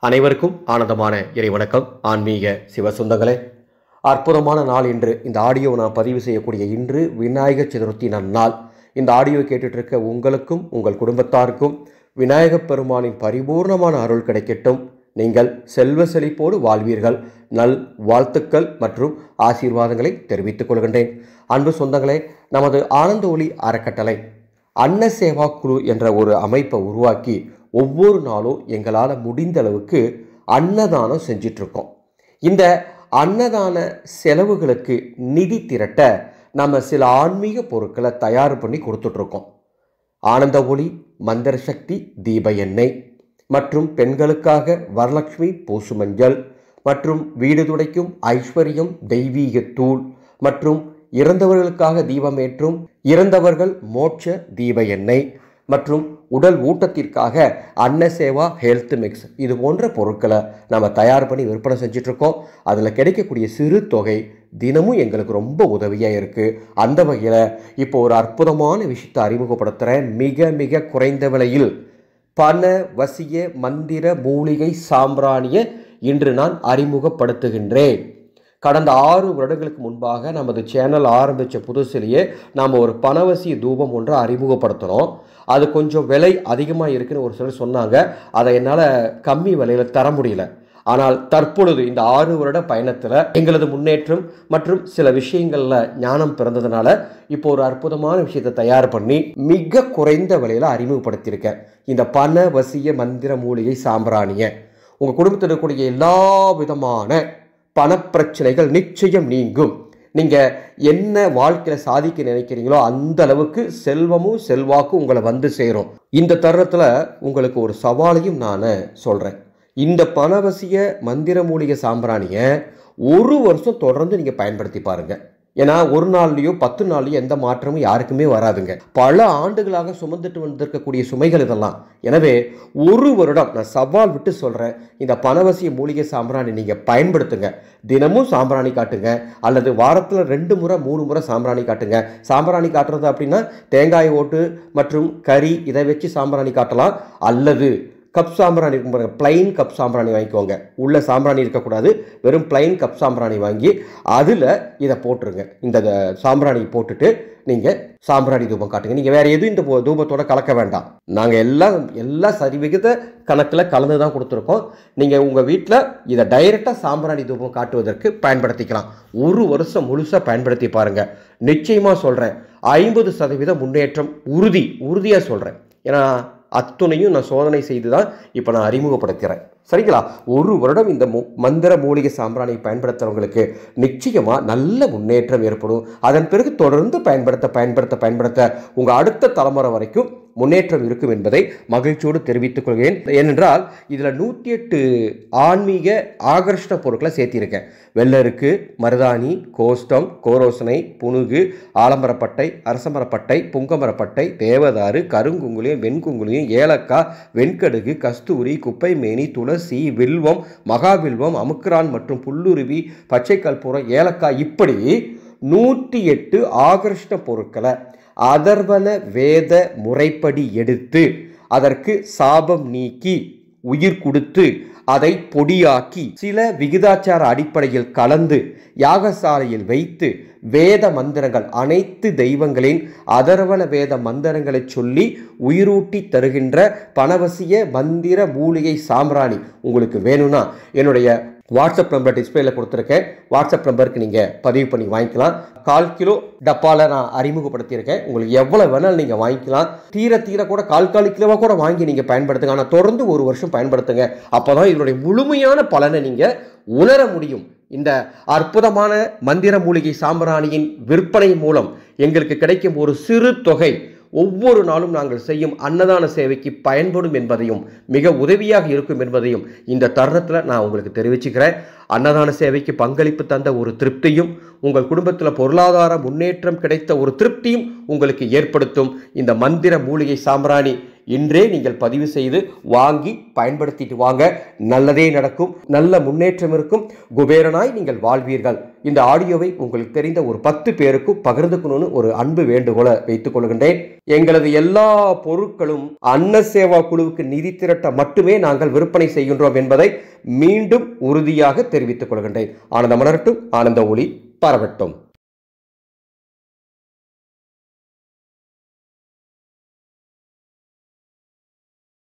அனைவருக்கும் ஆனந்தமான இறைவணக்கம். ஆன்மீக சிவசொந்தங்களே, அற்புதமான நாள் இன்று. இந்த ஆடியோவை நான் பதிவு செய்யக்கூடிய இன்று விநாயகர் சதுர்த்தி நன்னாள். இந்த ஆடியோவை கேட்டுட்டு இருக்க உங்களுக்கும் உங்கள் குடும்பத்தாருக்கும் விநாயகப் பெருமானின் பரிபூர்ணமான அருள் கிடைக்கட்டும். நீங்கள் செல்வ செழிப்போடு வாழ்வீர்கள். நல் வாழ்த்துக்கள் மற்றும் ஆசீர்வாதங்களை தெரிவித்துக் கொள்கின்றேன். அன்பு சொந்தங்களே, நமது ஆனந்த ஒளி அறக்கட்டளை அன்ன சேவா குழு என்ற ஒரு அமைப்பை உருவாக்கி ஒவ்வொரு நாளும் எங்களால் முடிந்த அளவுக்கு அன்னதானம் செஞ்சிட்ருக்கோம். இந்த அன்னதான செலவுகளுக்கு நிதி திரட்ட நம்ம சில ஆன்மீக பொருட்களை தயார் பண்ணி கொடுத்துட்ருக்கோம். ஆனந்த ஒளி, மந்திர சக்தி, தீப எண்ணெய் மற்றும் பெண்களுக்காக வரலட்சுமி பூசு மஞ்சள் மற்றும் வீடு துடைக்கும் ஐஸ்வர்யம் தெய்வீக தூள் மற்றும் இறந்தவர்களுக்காக தீபமேற்றும் இறந்தவர்கள் மோட்ச தீப எண்ணெய் மற்றும் உடல் ஊட்டத்திற்காக அன்னசேவா ஹெல்த் மிக்ஸ், இது போன்ற பொருட்களை நம்ம தயார் பண்ணி விற்பனை செஞ்சிட்ருக்கோம். அதில் கிடைக்கக்கூடிய சிறு தொகை தினமும் எங்களுக்கு ரொம்ப உதவியாக இருக்குது. அந்த வகையில் இப்போ ஒரு அற்புதமான விஷயத்தை அறிமுகப்படுத்துகிறேன். மிக மிக குறைந்த விலையில் பண வசிய மந்திர மூலிகை சாம்பிராணியை இன்று நான் அறிமுகப்படுத்துகின்றேன். கடந்த 6 வருடங்களுக்கு முன்பாக நமது சேனல் ஆரம்பித்த புதுசிலேயே நாம் ஒரு பணவசிய தூபம் ஒன்றை அறிமுகப்படுத்தினோம். அது கொஞ்சம் விலை அதிகமாக இருக்குன்னு ஒரு சிலர் சொன்னாங்க. அதை என்னால் கம்மி விலையில் தர முடியல. ஆனால் தற்பொழுது இந்த 6 வருட பயணத்தில் எங்களது முன்னேற்றம் மற்றும் சில விஷயங்களில் ஞானம் பிறந்ததுனால இப்போ ஒரு அற்புதமான விஷயத்தை தயார் பண்ணி மிக குறைந்த விலையில் அறிமுகப்படுத்தியிருக்கேன். இந்த பண வசிய மந்திர மூலிகை சாம்பிராணியை உங்கள் குடும்பத்தில் இருக்கக்கூடிய எல்லா விதமான பணப்பிரச்சனைகள் நிச்சயம் நீங்கும். நீங்கள் என்ன வாழ்க்கையில் சாதிக்க நினைக்கிறீங்களோ அந்த அளவுக்கு செல்வமும் செல்வாக்கும் உங்களை வந்து சேரும். இந்த தருணத்தில் உங்களுக்கு ஒரு சவாலையும் நான் சொல்கிறேன். இந்த பணவசிய மந்திர மூலிகை சாம்பிராணியை 1 வருஷம் தொடர்ந்து நீங்கள் பயன்படுத்தி பாருங்கள். ஏன்னா ஒரு நாள்லையோ 10 நாள்லையோ எந்த மாற்றமும் யாருக்குமே வராதுங்க. பல ஆண்டுகளாக சுமந்துட்டு வந்திருக்கக்கூடிய சுமைகள் இதெல்லாம். எனவே 1 வருடம் நான் சவால் விட்டு சொல்கிறேன், இந்த பணவசிய மூலிகை சாம்பிராணி நீங்கள் பயன்படுத்துங்க. தினமும் சாம்பிராணி காட்டுங்க, அல்லது வாரத்தில் 2 முறை 3 முறை சாம்பிராணி காட்டுங்க. சாம்பிராணி காட்டுறது அப்படின்னா தேங்காய் ஓட்டு மற்றும் கறி இதை வச்சு சாம்பிராணி காட்டலாம். அல்லது கப் சாம்பிராணி இருக்கும் பாருங்கள், பிளைன் கப் சாம்பிராணி வாங்கிக்கோங்க. உள்ள சாம்பிராணி இருக்கக்கூடாது, வெறும் பிளைன் கப் சாம்பிராணி வாங்கி அதில் இதை போட்டுருங்க. இந்த சாம்பிராணி போட்டுட்டு நீங்கள் சாம்பிராணி தூபம் காட்டுங்க. நீங்கள் வேறு எதுவும் இந்த தூபத்தோடு கலக்க வேண்டாம். நாங்கள் எல்லா சரிவிகித கணக்கில் கலந்து தான் கொடுத்துருக்கோம். நீங்கள் உங்கள் வீட்டில் இதை டைரெக்டாக சாம்பிராணி தூபம் காட்டுவதற்கு பயன்படுத்திக்கலாம். 1 வருஷம் முழுசாக பயன்படுத்தி பாருங்கள். நிச்சயமாக சொல்கிறேன், 50% முன்னேற்றம் உறுதியாக சொல்கிறேன். ஏன்னா அத்துணையும் நான் சோதனை செய்து தான் இப்போ நான் அறிமுகப்படுத்துகிறேன். சரிங்களா? 1 வருடம் இந்த மந்திர மூலிகை சாம்பிராணியை பயன்படுத்துகிறவங்களுக்கு நிச்சயமாக நல்ல முன்னேற்றம் ஏற்படும். அதன் பிறகு தொடர்ந்து பயன்படுத்த உங்கள் அடுத்த தலைமுறை வரைக்கும் முன்னேற்றம் இருக்கும் என்பதை மகிழ்ச்சியோடு தெரிவித்துக் கொள்கிறேன். ஏனென்றால் இதில் 108 ஆன்மீக ஆகர்ஷண பொருட்களை சேர்த்திருக்கேன். வெள்ளருக்கு, மருதாணி, கோஷ்டம், கோரோசனை, புனுகு, ஆலமரப்பட்டை, அரசமரப்பட்டை, புங்கமரப்பட்டை, தேவதாறு, கருங்குங்குளியம், வெண்குங்குளியம், ஏலக்காய், வெண்கடுகு, கஸ்தூரி, குப்பை மேனி, துளசி, வில்வம், மகாவில்வம், அமுக்ரான் மற்றும் புல்லுருவி, பச்சை கற்பூரம், ஏலக்காய், இப்படி 108 ஆகர்ஷண பொருட்களை அதர்வன வேத முறைப்படி எடுத்து அதற்கு சாபம் நீக்கி உயிர் கொடுத்து அதை பொடியாக்கி சில விகிதாச்சார அடிப்படையில் கலந்து யாகசாலையில் வைத்து வேத மந்திரங்கள், அனைத்து தெய்வங்களின் அதர்வன வேத மந்திரங்களை சொல்லி உயிரூட்டி தருகின்ற பணவசிய மந்திர மூலிகை சாம்பிராணி உங்களுக்கு வேணும்னா என்னுடைய வாட்ஸ்அப் நம்பர் டிஸ்பிளேல கொடுத்துருக்கேன். வாட்ஸ்அப் நம்பருக்கு நீங்கள் பதிவு பண்ணி வாங்கிக்கலாம். 1/4 கிலோ டப்பாவில் நான் அறிமுகப்படுத்தியிருக்கேன். உங்களுக்கு எவ்வளோ வேணாலும் நீங்கள் வாங்கிக்கலாம். தீர கூட 1/4 கிலோவாக கூட வாங்கி நீங்கள் பயன்படுத்துங்க. ஆனால் தொடர்ந்து 1 வருஷம் பயன்படுத்துங்க. அப்போ தான் இதனுடைய முழுமையான பலனை நீங்கள் உணர முடியும். இந்த அற்புதமான மந்திர மூலிகை சாம்பிராணியின் விற்பனை மூலம் எங்களுக்கு கிடைக்கும் ஒரு சிறு தொகை ஒவ்வொரு நாளும் நாங்கள் செய்யும் அன்னதான சேவைக்கு பயன்படும் என்பதையும் மிக உதவியாக இருக்கும் என்பதையும் இந்த தருணத்தில் நான் உங்களுக்கு தெரிவிச்சுக்கிறேன். அன்னதான சேவைக்கு பங்களிப்பு தந்த ஒரு திருப்தியும் உங்கள் குடும்பத்தில் பொருளாதார முன்னேற்றம் கிடைத்த ஒரு திருப்தியும் உங்களுக்கு ஏற்படுத்தும். இந்த மந்திர மூலிகை சாம்பிராணி இன்றே நீங்கள் பதிவு செய்து வாங்கி பயன்படுத்திட்டு வாங்க. நல்லதே நடக்கும், நல்ல முன்னேற்றம் இருக்கும், குபேரனாய் நீங்கள் வாழ்வீர்கள். இந்த ஆடியோவை உங்களுக்கு தெரிந்த ஒரு 10 பேருக்கும் பகிர்ந்துக்கணும்னு ஒரு அன்பு வேண்டுகோளை வைத்துக் கொள்கின்றேன். எங்களது எல்லா பொருட்களும் அன்ன சேவா குழுவுக்கு நிதி திரட்ட மட்டுமே நாங்கள் விற்பனை செய்கின்றோம் என்பதை மீண்டும் உறுதியாக தெரிவித்துக் கொள்கின்றேன். ஆனந்த மலரட்டும், ஆனந்த ஒளி பரவட்டும்.